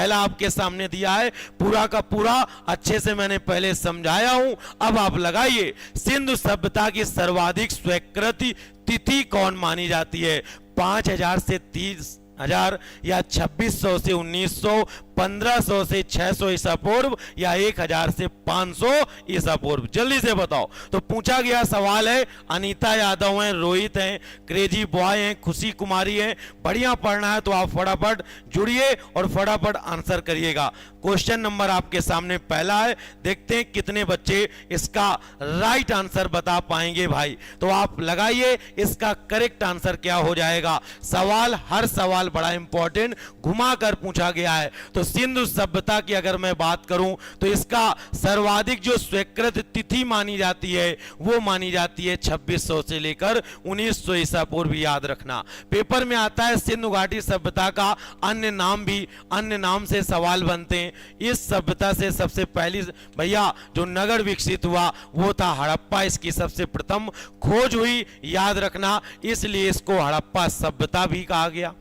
पहला आपके सामने दिया है, पूरा का पूरा अच्छे से मैंने पहले समझाया हूं। अब आप लगाइए, सिंधु सभ्यता की सर्वाधिक स्वीकृत तिथि कौन मानी जाती है? 5000 से 30,000 या 2600 से 1900, 1500 से 600 ईसा पूर्व या 1000 से 500 ईसा पूर्व? जल्दी से बताओ। तो पूछा गया सवाल है, अनीता यादव हैं, रोहित हैं, क्रेजी बॉय हैं, खुशी कुमारी हैं। बढ़िया पढ़ना है तो आप फटाफट जुड़िए और फटाफट आंसर करिएगा। क्वेश्चन नंबर आपके सामने पहला है, देखते हैं कितने बच्चे इसका राइट आंसर बता पाएंगे भाई। तो आप लगाइए, इसका करेक्ट आंसर क्या हो जाएगा। सवाल, हर सवाल बड़ा इंपॉर्टेंट घुमा कर पूछा गया है। तो सिंधु सभ्यता की अगर मैं बात करूं तो इसका सर्वाधिक जो स्वीकृत तिथि मानी जाती है वो मानी जाती है 2600 से लेकर 1900 ईसा पूर्व। याद रखना, पेपर में आता है सिंधु घाटी सभ्यता का अन्य नाम भी, अन्य नाम से सवाल बनते हैं। इस सभ्यता से सबसे पहली भैया जो नगर विकसित हुआ वो था हड़प्पा, इसकी सबसे प्रथम खोज हुई, याद रखना, इसलिए इसको हड़प्पा सभ्यता भी कहा गया।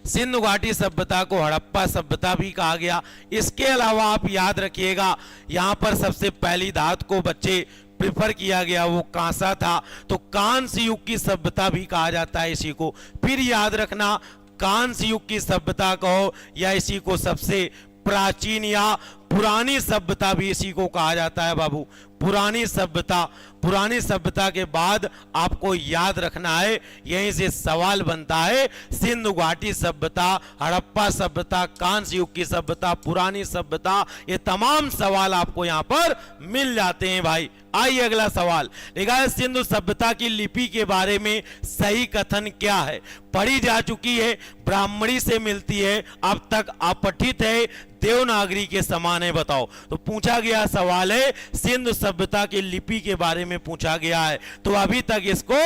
सिंधु घाटी सभ्यता को हड़प्पा सभ्यता भी कहा गया। इसके अलावा आप याद रखिएगा, यहां पर सबसे पहली धातु को बच्चे प्रिफर किया गया वो कांसा था, तो कांस्य युग की सभ्यता भी कहा जाता है इसी को। फिर याद रखना, कांस्य युग की सभ्यता कहो या इसी को सबसे प्राचीन या पुरानी सभ्यता भी इसी को कहा जाता है बाबू, पुरानी सभ्यता। पुरानी सभ्यता के बाद आपको याद रखना है, यहीं से सवाल बनता है, सिंधु घाटी सभ्यता, हड़प्पा सभ्यता, कांस्य युग की सभ्यता, पुरानी सभ्यता, ये तमाम सवाल आपको यहां पर मिल जाते हैं भाई। आइए अगला सवाल, देखा है सिंधु सभ्यता की लिपि के बारे में सही कथन क्या है? पढ़ी जा चुकी है, ब्राह्मणी से मिलती है, अब तक अपठित है, देवनागरी के समान है, बताओ। तो पूछा गया सवाल है, सिंधु सभ्यता की लिपि के बारे में पूछा गया है, तो अभी तक इसको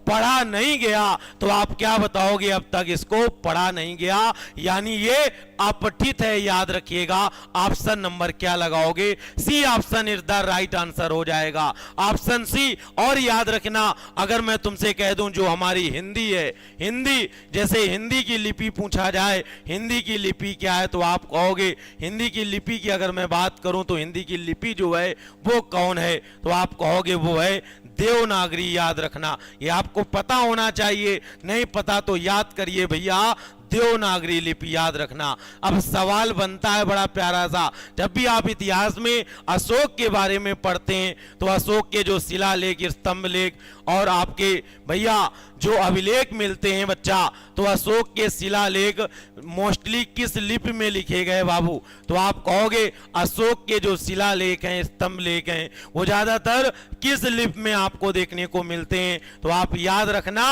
पढ़ा नहीं गया, तो आप क्या बताओगे? अब तक इसको पढ़ा नहीं गया, यानी ये अपठित है, याद रखिएगा। ऑप्शन नंबर क्या लगाओगे? C option is the right answer हो जाएगा, ऑप्शन सी। और याद रखना, अगर मैं तुमसे कह दूं जो हमारी हिंदी है, हिंदी जैसे हिंदी की लिपि पूछा जाए, हिंदी की लिपि क्या है, तो आप कहोगे हिंदी की लिपि की अगर मैं बात करूं तो हिंदी की लिपि जो है वो कौन है, तो आप कहोगे वो है देवनागरी। याद रखना, ये आपको पता होना चाहिए, नहीं पता तो याद करिए भैया, देवनागरी लिपि, याद रखना। अब सवाल बनता है बड़ा प्यारा सा, जब भी आप इतिहास में अशोक के बारे में पढ़ते हैं तो अशोक के जो शिलालेख, स्तंभ लेख और आपके भैया जो अभिलेख मिलते हैं बच्चा, तो अशोक के शिलालेख मोस्टली किस लिपि में लिखे गए बाबू? तो आप कहोगे अशोक के जो शिलालेख हैं, स्तंभ लेख हैं, वो ज्यादातर किस लिपि में आपको देखने को मिलते हैं? तो आप याद रखना,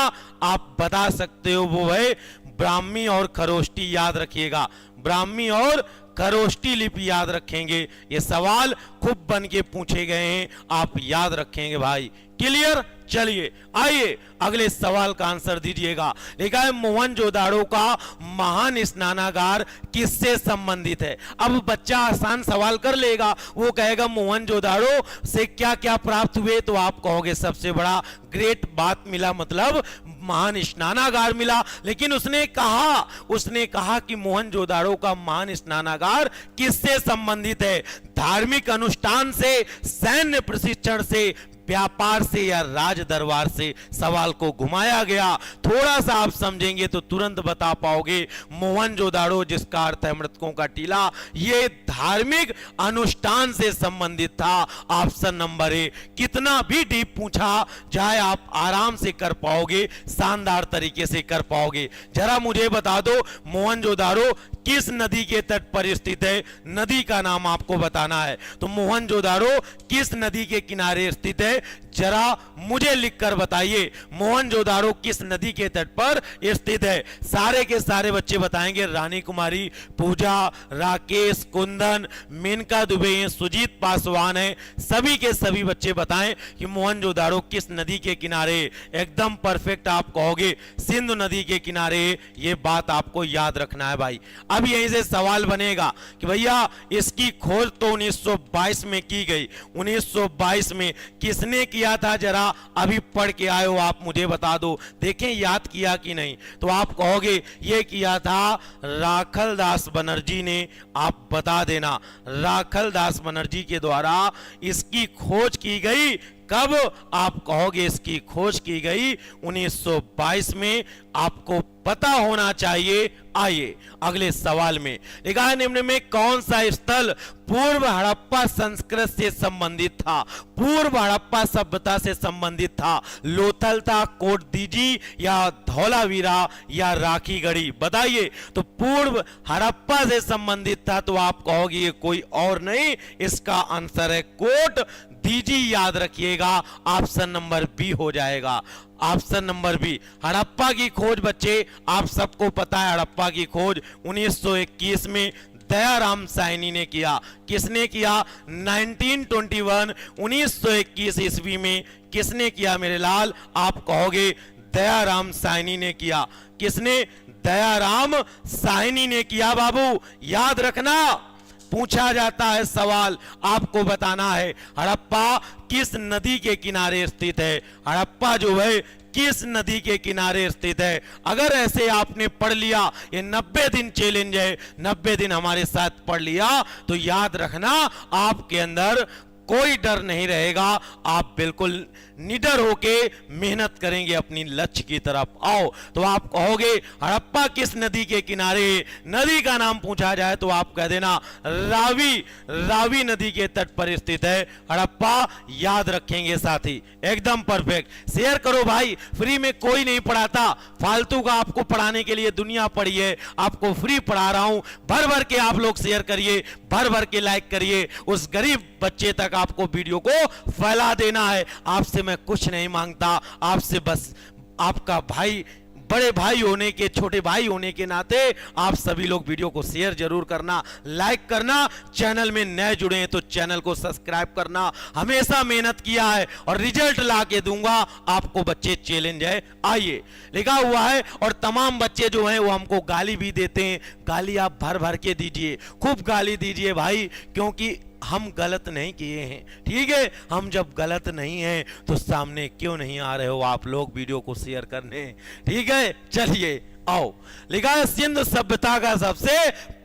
आप बता सकते हो वो है ब्राह्मी और खरोष्टी। याद रखिएगा, ब्राह्मी और खरोष्टी लिपि याद रखेंगे। ये सवाल खूब बन के पूछे गए हैं, आप याद रखेंगे भाई। क्लियर? चलिए आइए अगले सवाल का आंसर दीजिएगा। लिखा है मोहनजोदाड़ो का महान स्नानागार किससे संबंधित है? अब बच्चा आसान सवाल कर लेगा, वो कहेगा मोहनजोदाड़ो से क्या क्या प्राप्त हुए, तो आप कहोगे सबसे बड़ा ग्रेट बात मिला, मतलब महान स्नानागार मिला। लेकिन उसने कहा कि मोहनजोदाड़ो का महान स्नानागार किससे संबंधित है? धार्मिक अनुष्ठान से, सैन्य प्रशिक्षण से, व्यापार से या राज दरबार से? सवाल को घुमाया गया, थोड़ा सा आप समझेंगे तो तुरंत बता पाओगे। मोहनजोदाड़ो जिसका अर्थ है मृतकों का टीला, ये धार्मिक अनुष्ठान से संबंधित था, ऑप्शन नंबर ए। कितना भी डीप पूछा जाए आप आराम से कर पाओगे, शानदार तरीके से कर पाओगे। जरा मुझे बता दो मोहनजोदाड़ो किस नदी के तट पर स्थित है? नदी का नाम आपको बताना है। तो मोहनजोदाड़ो किस नदी के किनारे स्थित है? जरा मुझे लिखकर बताइए, मोहनजोदाड़ो किस नदी के तट पर स्थित है? सारे के सारे बच्चे बताएंगे, रानी कुमारी, पूजा, राकेश, कुंदन, मेनका दुबे, सुजीत पासवान है, सभी के सभी बच्चे बताएं कि मोहनजोदाड़ो किस नदी के किनारे। एकदम परफेक्ट आप कहोगे सिंधु नदी के किनारे, ये बात आपको याद रखना है भाई। अब यहीं से सवाल बनेगा कि भैया इसकी खोज तो 1922 में की गई, 1922 में किसने किया था, जरा अभी पढ़ के आए हो आप, मुझे बता दो, देखें याद किया कि नहीं। तो आप कहोगे ये किया था राखल दास बनर्जी ने, आप बता देना राखल दास बनर्जी के द्वारा इसकी खोज की गई। कब? आप कहोगे इसकी खोज की गई 1922 में, आपको पता होना चाहिए। आइए अगले सवाल में लिखा है, निम्न में कौन सा स्थल पूर्व हड़प्पा संस्कृति से संबंधित था, पूर्व हड़प्पा सभ्यता से संबंधित था? लोथल था, कोट दीजी या धौलावीरा या राखीगढ़ी? बताइए। तो पूर्व हड़प्पा से संबंधित था, तो आप कहोगे ये कोई और नहीं, इसका आंसर है कोट दीजी। याद रखिएगा, ऑप्शन नंबर बी हो जाएगा, ऑप्शन नंबर बी। हड़प्पा की खोज बच्चे आप सबको पता है, हड़प्पा की खोज 1921 में दयाराम साहनी ने किया। किसने किया? 1921 1921 ईस्वी में किसने किया मेरे लाल? आप कहोगे दयाराम साहनी ने किया। किसने? दयाराम साहनी ने किया बाबू, याद रखना। पूछा जाता है सवाल, आपको बताना है हड़प्पा किस नदी के किनारे स्थित है, हड़प्पा जो है किस नदी के किनारे स्थित है। अगर ऐसे आपने पढ़ लिया, ये 90 दिन चैलेंज है, 90 दिन हमारे साथ पढ़ लिया, तो याद रखना आपके अंदर कोई डर नहीं रहेगा, आप बिल्कुल निडर होके मेहनत करेंगे अपनी लक्ष्य की तरफ। आओ, तो आप कहोगे हड़प्पा किस नदी के किनारे, नदी का नाम पूछा जाए तो आप कह देना रावी, रावी नदी के तट पर स्थित है हड़प्पा। याद रखेंगे साथी, एकदम परफेक्ट। शेयर करो भाई, फ्री में कोई नहीं पढ़ाता, फालतू का आपको पढ़ाने के लिए दुनिया पड़ी है, आपको फ्री पढ़ा रहा हूं। भर भर के आप लोग शेयर करिए, भर भर के लाइक करिए, उस गरीब बच्चे तक आपको वीडियो को फैला देना है। आपसे मैं कुछ नहीं मांगता, आपसे बस आपका भाई, बड़े भाई होने के, छोटे भाई होने के नाते आप सभी लोग वीडियो को शेयर जरूर करना, लाइक करना। चैनल में नए जुड़े हैं तो चैनल को सब्सक्राइब करना। हमेशा मेहनत किया है और रिजल्ट ला के दूंगा आपको बच्चे, चैलेंज है। आइए, लिखा हुआ है, और तमाम बच्चे जो हैं वो हमको गाली भी देते हैं, गाली आप भर भर के दीजिए, खूब गाली दीजिए भाई, क्योंकि हम गलत नहीं किए हैं। ठीक है, हम जब गलत नहीं हैं तो सामने क्यों नहीं आ रहे हो आप लोग वीडियो को शेयर करने? ठीक है, चलिए आओ। लिखा है सिंधु सभ्यता का सबसे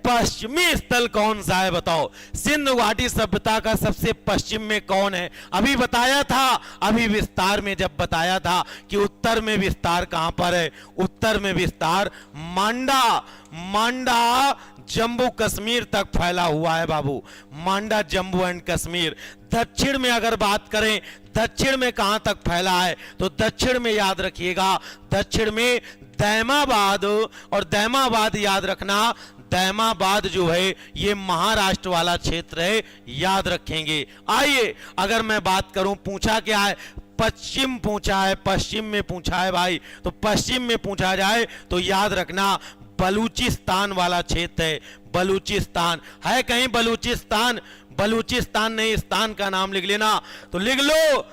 पश्चिमी स्थल कौन सा है, बताओ। सिंधु घाटी सभ्यता का सबसे पश्चिम में कौन है? अभी बताया था, अभी विस्तार में जब बताया था कि उत्तर में विस्तार कहां पर है, उत्तर में विस्तार मांडा, मांडा जम्मू कश्मीर तक फैला हुआ है बाबू, मांडा जम्मू एंड कश्मीर। दक्षिण में अगर बात करें, दक्षिण में कहां तक फैला है, तो दक्षिण में याद रखिएगा, दक्षिण में दैमाबाद, और दैमाबाद याद रखना, दैमाबाद जो है ये महाराष्ट्र वाला क्षेत्र है, याद रखेंगे। आइए, अगर मैं बात करूं, पूछा क्या है, पश्चिम पूछा है, पश्चिम में पूछा है भाई, तो पश्चिम में पूछा जाए तो याद रखना बलूचिस्तान वाला क्षेत्र है। बलूचिस्तान है कहीं, बलूचिस्तान, बलूचिस्तान नहीं, स्थान का नाम लिख लेना, तो लिख लो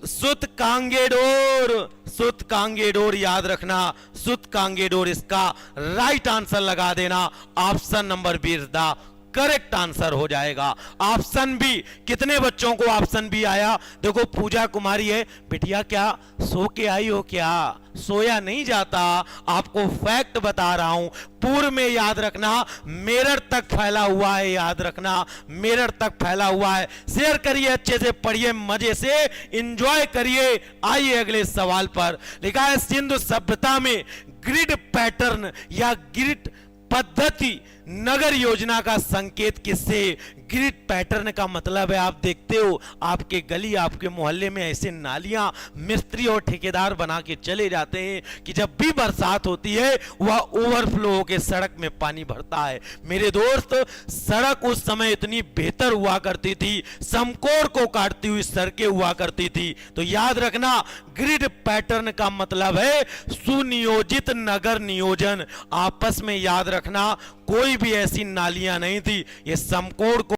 सुत कांगेडोर, सुत कांगेडोर याद रखना, सुत कांगेडोर इसका राइट आंसर लगा देना। ऑप्शन नंबर 20 दा करेक्ट आंसर हो जाएगा। ऑप्शन बी, कितने बच्चों को ऑप्शन बी आया? देखो पूजा कुमारी है, बिटिया क्या सो के आई हो क्या? सोया नहीं जाता, आपको फैक्ट बता रहा हूं। पूर्व में याद रखना मेरठ तक फैला हुआ है, याद रखना मेरठ तक फैला हुआ है। शेयर करिए, अच्छे से पढ़िए, मजे से एंजॉय करिए। आइए अगले सवाल पर। लिखा है सिंधु सभ्यता में ग्रिड पैटर्न या ग्रिड पद्धति नगर योजना का संकेत किससे? ग्रिड पैटर्न का मतलब है, आप देखते हो आपके गली, आपके मोहल्ले में ऐसे नालियां मिस्त्री और ठेकेदार बना के चले जाते हैं कि जब भी बरसात होती है वह ओवरफ्लो होकर सड़क में पानी भरता है। मेरे दोस्त, सड़क उस समय इतनी बेहतर हुआ करती थी, समकोण को काटती हुई सड़कें हुआ करती थी। तो याद रखना ग्रिड पैटर्न का मतलब है सुनियोजित नगर नियोजन। आपस में याद रखना कोई भी ऐसी नालियां नहीं थी, ये समकोण को